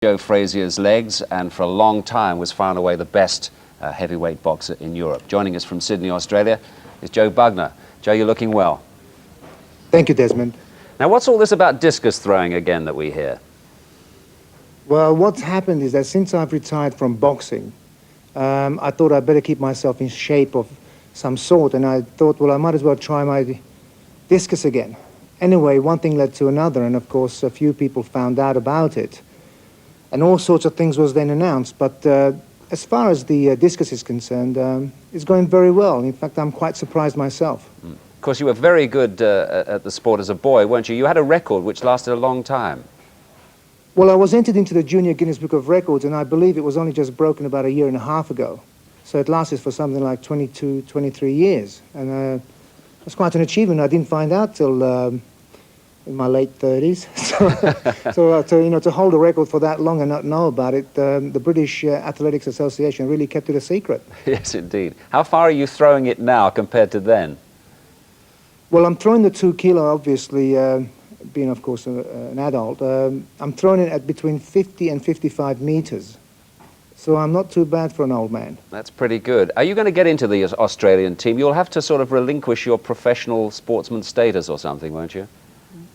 Joe Frazier's legs, and for a long time was far and away the best heavyweight boxer in Europe. Joining us from Sydney, Australia, is Joe Bugner. Joe, you're looking well. Thank you, Desmond. Now, what's all this about discus throwing again that we hear? Well, what's happened is that since I've retired from boxing, I thought I'd better keep myself in shape of some sort, and I thought, well, I might as well try my discus again. Anyway, one thing led to another, and of course, a few people found out about it. And all sorts of things was then announced, but as far as the discus is concerned, it's going very well. In fact, I'm quite surprised myself. Of course, you were very good at the sport as a boy, weren't you? You had a record which lasted a long time. Well, I was entered into the Junior Guinness Book of Records, and I believe it was only just broken about a year and a half ago. So it lasted for something like 22, 23 years. And it's quite an achievement. I didn't find out till in my late 30s. So to hold a record for that long and not know about it, the British Athletics Association really kept it a secret. Yes, indeed. How far are you throwing it now compared to then? Well, I'm throwing the 2 kilo, obviously, being, of course, an adult. I'm throwing it at between 50 and 55 meters. So I'm not too bad for an old man. That's pretty good. Are you going to get into the Australian team? You'll have to sort of relinquish your professional sportsman status or something, won't you?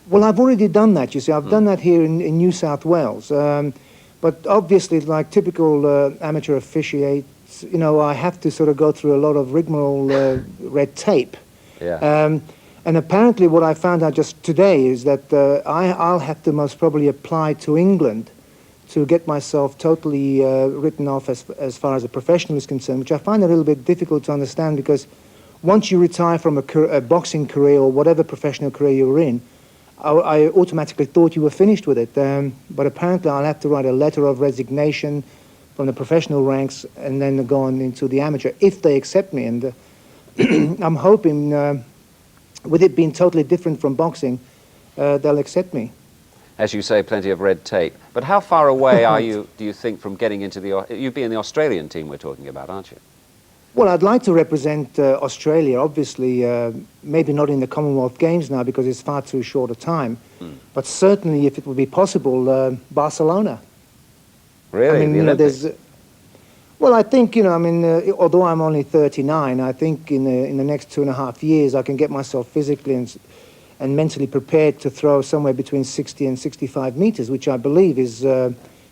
Well, I've already done that, you see. I've done that here in New South Wales. But obviously, like typical amateur officiates, you know, I have to sort of go through a lot of rigmarole red tape. Yeah. And apparently what I found out just today is that I'll have to most probably apply to England to get myself totally written off as far as a professional is concerned, which I find a little bit difficult to understand, because once you retire from a boxing career or whatever professional career you're in, I automatically thought you were finished with it. But apparently I'll have to write a letter of resignation from the professional ranks and then go on into the amateur, if they accept me. And I'm hoping, with it being totally different from boxing, they'll accept me. As you say, plenty of red tape. But how far away are you, do you think, from getting into the... You'd be in the Australian team we're talking about, aren't you? Well, I'd like to represent Australia, obviously, maybe not in the Commonwealth Games now because it's far too short a time, but certainly, if it would be possible, Barcelona. Really? I mean, the Olympics? Well, I think, although I'm only 39, I think in the next 2.5 years I can get myself physically and mentally prepared to throw somewhere between 60 and 65 meters, which I believe is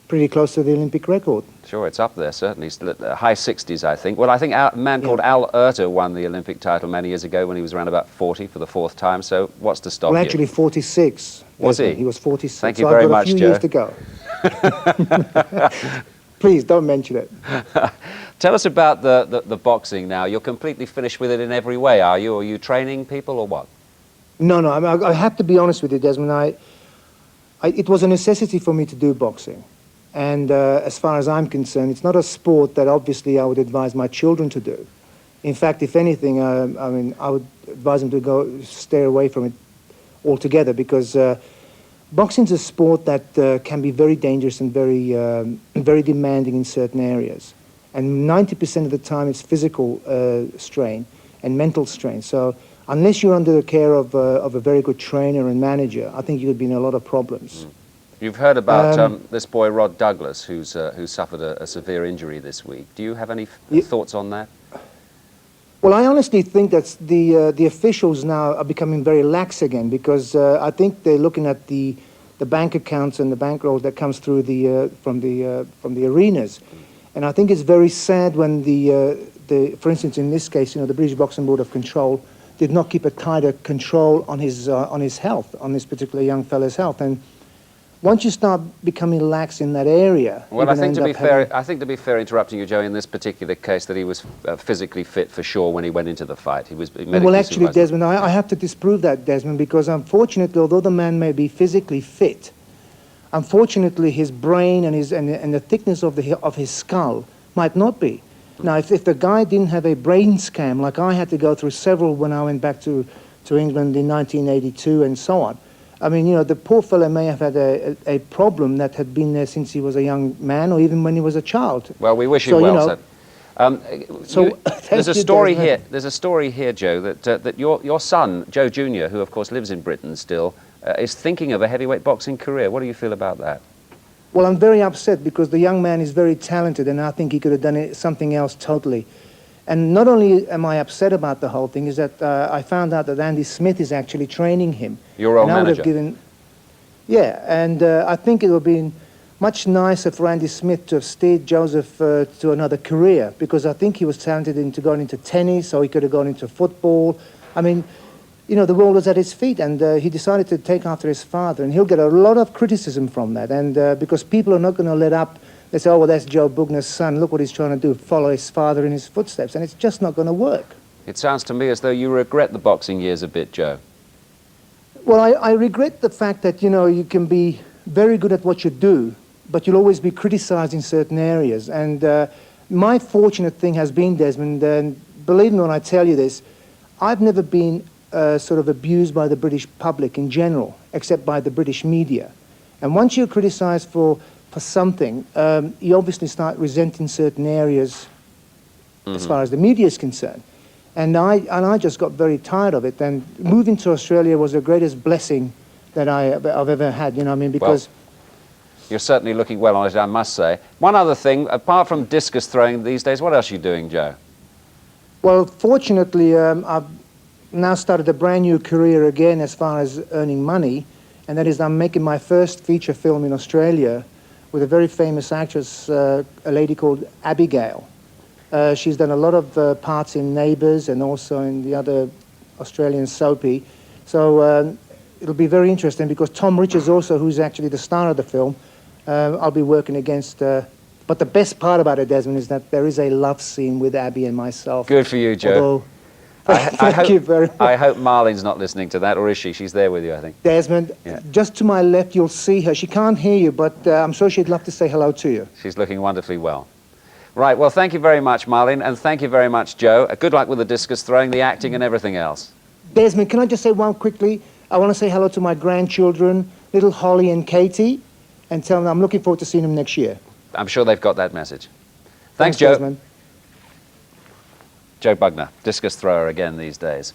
pretty close to the Olympic record. Sure, it's up there, certainly. High 60s, I think. Well, I think a man called Al Erter won the Olympic title many years ago when he was around about 40 for the 4th time, so what's to stop you? Well, actually 46. Was he? He was 46. Thank you very much, Joe. I've got a few years to go. Please, don't mention it. Tell us about the boxing now. You're completely finished with it in every way, are you? Are you training people or what? No, I have to be honest with you, Desmond. It was a necessity for me to do boxing. And as far as I'm concerned, it's not a sport that obviously I would advise my children to do. In fact, if anything, I would advise them to stay away from it altogether, because boxing's a sport that can be very dangerous and very demanding in certain areas. And 90% of the time it's physical strain and mental strain. So unless you're under the care of a very good trainer and manager, I think you could be in a lot of problems. You've heard about this boy, Rod Douglas, who suffered a severe injury this week. Do you have any thoughts on that? Well, I honestly think that the officials now are becoming very lax again, because I think they're looking at the bank accounts and the bankroll that comes through from the arenas. And I think it's very sad when for instance, in this case, the British Boxing Board of Control did not keep a tighter control on his health, on this particular young fella's health. And once you start becoming lax in that area... Well, I think to be fair, interrupting you, Joe, in this particular case, that he was physically fit for sure when he went into the fight. He was medically Well, actually, supervised. Desmond, I have to disprove that, Desmond, because unfortunately, although the man may be physically fit, unfortunately, his brain and the thickness of his skull might not be. Now, if the guy didn't have a brain scan, like I had to go through several when I went back to England in 1982 and so on, I mean, the poor fellow may have had a problem that had been there since he was a young man, or even when he was a child. Well, we wish you well, sir. There's a story here. There's a story here, Joe, that your son, Joe Jr., who of course lives in Britain still, is thinking of a heavyweight boxing career. What do you feel about that? Well, I'm very upset because the young man is very talented and I think he could have done something else totally. And not only am I upset about the whole thing, is that I found out that Andy Smith is actually training him. Your old and I would manager. have given, yeah, and I think it would have been much nicer for Andy Smith to have steered Joseph to another career, because I think he was talented into going into tennis, or he could have gone into football. I mean, you know, the world was at his feet, and he decided to take after his father, and he'll get a lot of criticism from that, and because people are not going to let up. They say, oh, well, that's Joe Bugner's son. Look what he's trying to do, follow his father in his footsteps, and it's just not going to work. It sounds to me as though you regret the boxing years a bit, Joe. Well, I regret the fact that, you know, you can be very good at what you do, but you'll always be criticized in certain areas. And my fortunate thing has been, Desmond, and believe me when I tell you this, I've never been sort of abused by the British public in general, except by the British media. And once you're criticized for something, you obviously start resenting certain areas as far as the media is concerned. And I just got very tired of it. And moving to Australia was the greatest blessing that I've ever had, you know what I mean? Because you're certainly looking well on it, I must say. One other thing, apart from discus throwing these days, what else are you doing, Joe? well, fortunately, I've now started a brand new career again as far as earning money. And that is, I'm making my first feature film in Australia with a very famous actress, a lady called Abigail. She's done a lot of parts in Neighbours and also in the other Australian soapy. So it'll be very interesting because Tom Richards also, who's actually the star of the film, I'll be working against. But the best part about it, Desmond, is that there is a love scene with Abby and myself. Good for you, Joe. Although, thank you very much. I hope Marlene's not listening to that, or is she? She's there with you, I think. Desmond, Yeah. just to my left, you'll see her. She can't hear you, but I'm sure she'd love to say hello to you. She's looking wonderfully well. Right, well, thank you very much, Marlene, and thank you very much, Joe. Good luck with the discus throwing, the acting, and everything else. Desmond, can I just say one quickly? I want to say hello to my grandchildren, little Holly and Katie, and tell them I'm looking forward to seeing them next year. I'm sure they've got that message. Thanks, Joe. Desmond. Joe Bugner, discus thrower again these days.